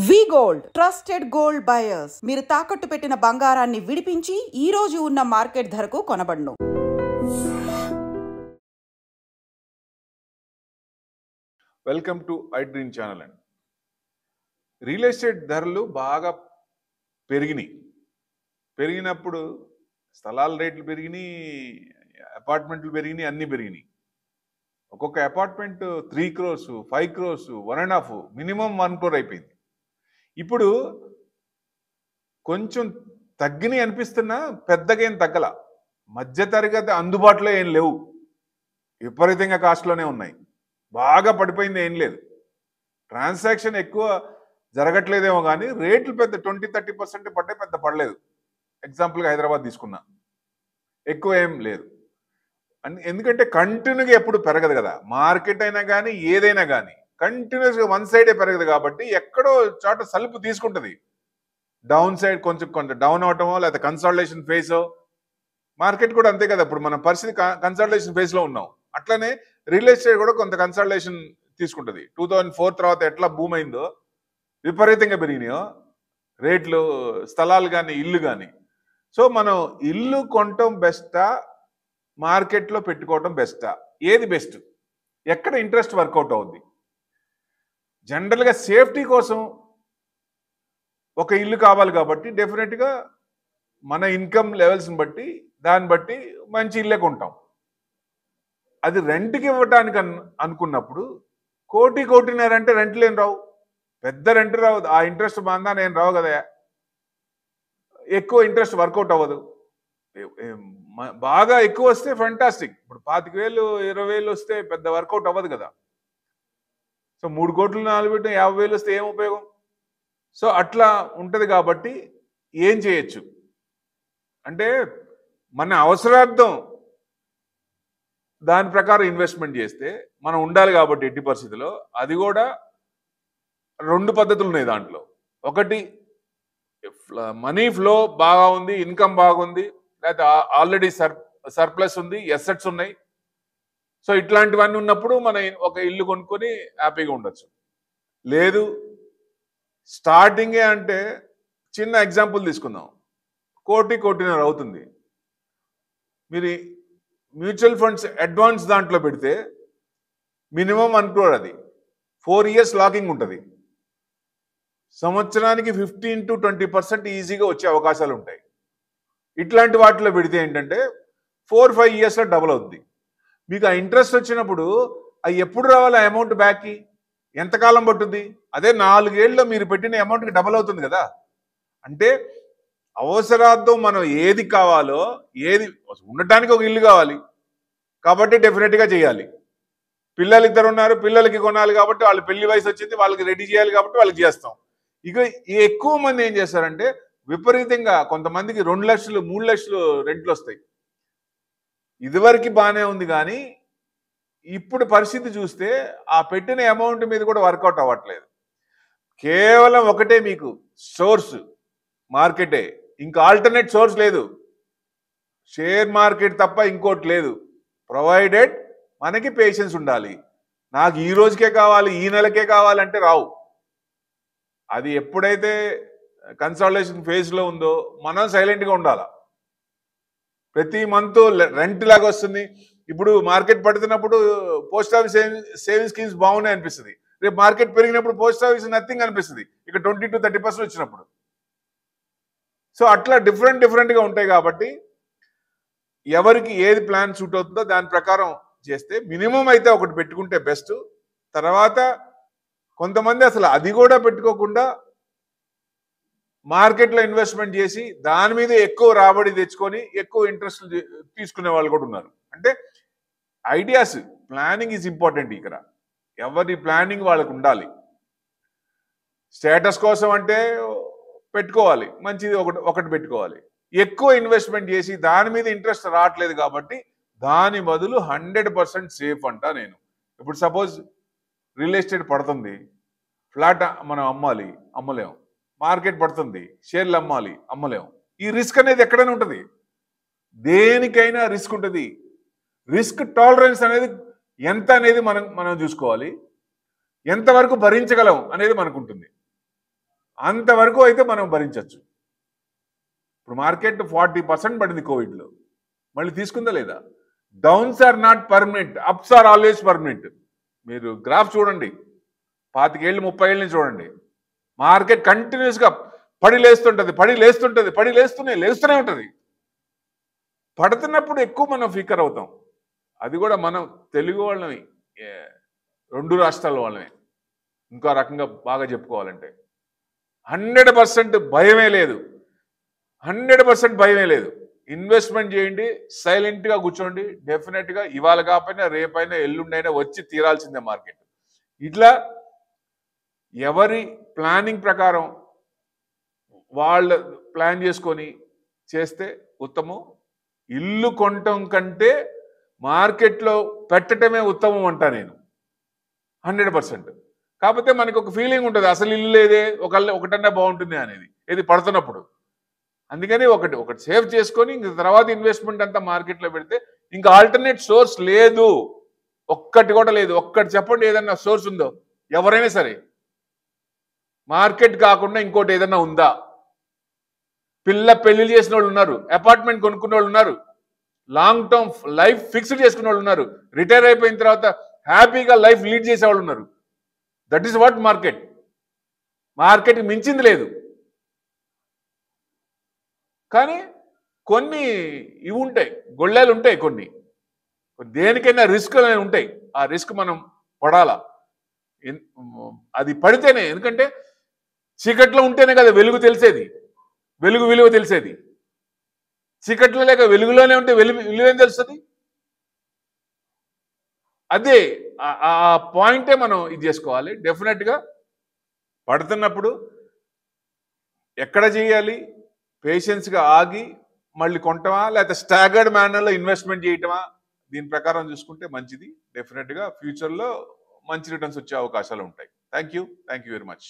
వి gold trusted gold buyers మీరు తాకట్టు పెట్టిన బంగారాన్ని విడిపించి ఈ రోజు ఉన్న మార్కెట్ ధరకు కొనబడును. Welcome to iDream channel అండి. రియల్ ఎస్టేట్ ధరలు బాగా పెరిగినప్పుడు స్థలాల రేట్లు పెరిగినాయి, అపార్ట్మెంట్లు పెరిగినాయి, అన్నీ పెరిగినాయి. ఒక్కొక్క apartment 3 crores 5 crores 1.5 minimum 1 crore అయిపోయింది. ఇప్పుడు కొంచెం తగ్గినాయి అనిపిస్తున్నా పెద్దగా ఏం తగ్గల. మధ్యతరగతి అందుబాటులో ఏం లేవు, విపరీతంగా కాస్ట్లోనే ఉన్నాయి. బాగా పడిపోయింది ఏం లేదు. ట్రాన్సాక్షన్ ఎక్కువ జరగట్లేదేమో కానీ రేట్లు పెద్ద 20-30% పడ్డాయి, పెద్ద పడలేదు. ఎగ్జాంపుల్గా హైదరాబాద్ తీసుకున్నా, ఎక్కువ ఏం లేదు. ఎందుకంటే కంటిన్యూగా ఎప్పుడు పెరగదు కదా, మార్కెట్ అయినా కానీ ఏదైనా కానీ కంటిన్యూస్గా వన్ సైడే పెరగదు కాబట్టి ఎక్కడో చోట సలుపు తీసుకుంటుంది. డౌన్ సైడ్ కొంచెం డౌన్ అవటమో లేకపోతే కన్సాలిడేషన్ ఫేసో, మార్కెట్ కూడా అంతే కదా. ఇప్పుడు మన పరిస్థితి కన్సాలిడేషన్ ఫేజ్లో ఉన్నాం. అట్లనే రియల్ ఎస్టేట్ కూడా కొంత కన్సాలిడేషన్ తీసుకుంటుంది. 2004 తర్వాత ఎట్లా బూమ్ అయిందో, విపరీతంగా పెరిగినాయో రేట్లు, స్థలాలు కానీ ఇల్లు కానీ. సో మనం ఇల్లు కొనటం బెస్టా, మార్కెట్లో పెట్టుకోవటం బెస్టా? ఏది బెస్ట్? ఎక్కడ ఇంట్రెస్ట్ వర్కౌట్ అవుద్ది? జనరల్గా సేఫ్టీ కోసం ఒక ఇల్లు కావాలి కాబట్టి డెఫినెట్గా మన ఇన్కమ్ లెవెల్స్ని బట్టి దాన్ని బట్టి మంచి ఇల్లే కొంటాం. అది రెంట్కి ఇవ్వటానికి అనుకున్నప్పుడు కోటిన్నర అంటే రెంట్లు ఏం రావు, పెద్ద రెంట్ రావు, ఆ ఇంట్రెస్ట్ బాందాన్ని ఏం రావు కదా, ఎక్కువ ఇంట్రెస్ట్ వర్కౌట్ అవ్వదు. బాగా ఎక్కువ వస్తే ఫెంటాస్టిక్. ఇప్పుడు 25,000 20,000 వస్తే పెద్ద వర్కౌట్ అవ్వదు కదా. సో 3 కోట్లు 4 కోట్లు 50,000 వస్తే ఏం ఉపయోగం? సో అట్లా ఉంటుంది కాబట్టి ఏం చేయొచ్చు అంటే మన అవసరార్థం దాని ప్రకారం ఇన్వెస్ట్మెంట్ చేస్తే మనం ఉండాలి కాబట్టి ఎట్టి పరిస్థితిలో. అది కూడా 2 పద్ధతులు ఉన్నాయి దాంట్లో. ఒకటి మనీ ఫ్లో బాగా ఉంది, ఇన్కమ్ బాగుంది, లేకపోతే ఆల్రెడీ సర్ప్లస్ ఉంది, ఎసెట్స్ ఉన్నాయి. సో ఇట్లాంటివన్నీ ఉన్నప్పుడు మనం ఒక ఇల్లు కొనుక్కొని హ్యాపీగా ఉండొచ్చు. లేదు స్టార్టింగే అంటే చిన్న ఎగ్జాంపుల్ తీసుకుందాం, కోటిన్నర అవుతుంది. మీరు మ్యూచువల్ ఫండ్స్ అడ్వాన్స్ దాంట్లో పెడితే మినిమం 1 crore, అది 4 years లాకింగ్ ఉంటుంది. సంవత్సరానికి 15-20% ఈజీగా వచ్చే అవకాశాలు ఉంటాయి. ఇట్లాంటి వాటిలో పెడితే ఏంటంటే 4-5 yearsలో డబుల్ అవుద్ది. మీకు ఆ ఇంట్రెస్ట్ వచ్చినప్పుడు అది ఎప్పుడు రావాలి ఆ అమౌంట్ బ్యాక్కి? ఎంతకాలం పట్టుద్ది? అదే 4 ఏళ్ళలో మీరు పెట్టిన అమౌంట్కి డబుల్ అవుతుంది కదా. అంటే అవసరార్థం మనం ఏది కావాలో, ఏది ఉండటానికి ఒక ఇల్లు కావాలి కాబట్టి డెఫినెట్గా చేయాలి. పిల్లలు 2 ఉన్నారు, పిల్లలకి కొనాలి కాబట్టి వాళ్ళ పెళ్లి వయసు వచ్చింది, వాళ్ళకి రెడీ చేయాలి కాబట్టి వాళ్ళకి చేస్తాం. ఇక ఎక్కువ మంది ఏం చేస్తారంటే విపరీతంగా కొంతమందికి 2 లక్షలు 3 లక్షలు రెంట్లు వస్తాయి. ఇదివరకు బాగానే ఉంది కానీ ఇప్పుడు పరిస్థితి చూస్తే ఆ పెట్టిన అమౌంట్ మీద కూడా వర్కౌట్ అవ్వట్లేదు. కేవలం ఒకటే మీకు సోర్స్ మార్కెటే, ఇంకా ఆల్టర్నేట్ సోర్స్ లేదు. షేర్ మార్కెట్ తప్ప ఇంకోటి లేదు. ప్రొవైడెడ్ మనకి పేషెన్స్ ఉండాలి. నాకు ఈ రోజుకే కావాలి, ఈ నెలకే కావాలంటే రావు. అది ఎప్పుడైతే కన్సాలిడేషన్ ఫేజ్లో ఉందో మనం సైలెంట్గా ఉండాలి. ప్రతి మంత్ రెంట్ లాగా వస్తుంది. ఇప్పుడు మార్కెట్ పడుతున్నప్పుడు పోస్ట్ ఆఫీస్ సేవింగ్ స్కీమ్స్ బాగున్నాయి అనిపిస్తుంది, రేపు మార్కెట్ పెరిగినప్పుడు పోస్ట్ ఆఫీస్ నథింగ్ అనిపిస్తుంది, ఇక 20-30% వచ్చినప్పుడు. సో అట్లా డిఫరెంట్గా ఉంటాయి కాబట్టి ఎవరికి ఏది ప్లాన్ సూట్ అవుతుందో దాని ప్రకారం చేస్తే మినిమం అయితే ఒకటి పెట్టుకుంటే బెస్ట్. తర్వాత కొంతమంది అసలు అది కూడా పెట్టుకోకుండా మార్కెట్లో ఇన్వెస్ట్మెంట్ చేసి దాని మీద ఎక్కువ రాబడి తెచ్చుకొని ఎక్కువ ఇంట్రెస్ట్ తీసుకునే వాళ్ళు కూడా ఉన్నారు. అంటే ఐడియాస్, ప్లానింగ్ ఈజ్ ఇంపార్టెంట్. ఇక్కడ ఎవరి ప్లానింగ్ వాళ్ళకు ఉండాలి. స్టేటస్ కోసం అంటే పెట్టుకోవాలి, మంచిది ఒకటి పెట్టుకోవాలి. ఎక్కువ ఇన్వెస్ట్మెంట్ చేసి దాని మీద ఇంట్రెస్ట్ రావట్లేదు కాబట్టి దాని బదులు 100% సేఫ్ అంట నేను. ఇప్పుడు సపోజ్ రియల్ ఎస్టేట్ పడుతుంది, ఫ్లాట్ మనం అమ్మలేం. మార్కెట్ పడుతుంది, షేర్లు అమ్మలేం. ఈ రిస్క్ అనేది ఎక్కడైనా ఉంటుంది, దేనికైనా రిస్క్ ఉంటుంది. రిస్క్ టాలరెన్స్ అనేది ఎంత అనేది మనం చూసుకోవాలి, ఎంతవరకు భరించగలం అనేది మనకు ఉంటుంది. అంతవరకు అయితే మనం భరించవచ్చు. ఇప్పుడు మార్కెట్ 40% పడింది కోవిడ్లో, మళ్ళీ తీసుకుందా లేదా? Downs are not permanent, ups are always permanent. మీరు గ్రాఫ్ చూడండి, 25 ఏళ్ళు 30 ఏళ్ళని చూడండి, మార్కెట్ కంటిన్యూస్గా పడి లేస్తూనే ఉంటుంది. పడుతున్నప్పుడు ఎక్కువ మనం ఫికర్ అవుతాం. అది కూడా మనం తెలుగు వాళ్ళని, 2 రాష్ట్రాల వాళ్ళమే ఇంకో రకంగా బాగా చెప్పుకోవాలంటే 100% భయమే లేదు. 100% భయమే లేదు. ఇన్వెస్ట్మెంట్ చేయండి, సైలెంట్గా కూర్చోండి. డెఫినెట్గా ఇవాళ కాకపోయినా రేపైనా ఎల్లుండైనా వచ్చి తీరాల్సిందే మార్కెట్. ఇట్లా ఎవరి ప్లానింగ్ ప్రకారం వాళ్ళ ప్లాన్ చేసుకొని చేస్తే ఉత్తమం. ఇల్లు కొనటం కంటే మార్కెట్లో పెట్టడమే ఉత్తమం అంటా నేను 100%. కాకపోతే మనకు ఒక ఫీలింగ్ ఉంటుంది, అసలు ఇల్లు లేదే, ఒకటన్నా బాగుంటుంది అనేది, ఇది పడుతున్నప్పుడు. అందుకని ఒకటి సేవ్ చేసుకొని ఇంక తర్వాత ఇన్వెస్ట్మెంట్ అంతా మార్కెట్లో పెడితే ఇంకా ఆల్టర్నేట్ సోర్స్ లేదు, ఒక్కటి కూడా లేదు. ఒక్కటి చెప్పండి ఏదన్నా సోర్స్ ఉందో, ఎవరైనా సరే. మార్కెట్ కాకుండా ఇంకోటి ఏదన్నా ఉందా? పెళ్లి చేసిన వాళ్ళు ఉన్నారు, అపార్ట్మెంట్ కొనుక్కున్న వాళ్ళు ఉన్నారు, లాంగ్ టర్మ్ లైఫ్ ఫిక్స్డ్ చేసుకున్న వాళ్ళు ఉన్నారు, రిటైర్ అయిపోయిన తర్వాత హ్యాపీగా లైఫ్ లీడ్ చేసే వాళ్ళు ఉన్నారు. That is what market. మార్కెట్కి మించింది లేదు. కానీ కొన్ని ఇవి ఉంటాయి, గొళ్ళాలు ఉంటాయి, కొన్ని దేనికైనా రిస్క్ అనేవి ఉంటాయి. ఆ రిస్క్ మనం పడాలా. అది పడితేనే, ఎందుకంటే చీకట్లో ఉంటేనే కదా వెలుగు తెలిసేది, వెలుగు విలువ తెలిసేది. చీకట్లో లేక వెలుగులోనే ఉంటే విలువేం తెలుస్తుంది? అదే ఆ పాయింటే మనం ఇది చేసుకోవాలి. డెఫినెట్గా పడుతున్నప్పుడు ఎక్కడ చేయాలి? పేషెన్స్గా ఆగి మళ్ళీ కొంటమా, లేకపోతే స్టాగర్డ్ మేనర్లో ఇన్వెస్ట్మెంట్ చేయటమా, దీని ప్రకారం చూసుకుంటే మంచిది. డెఫినెట్గా ఫ్యూచర్లో మంచి రిటర్న్స్ వచ్చే అవకాశాలు ఉంటాయి. Thank you very much.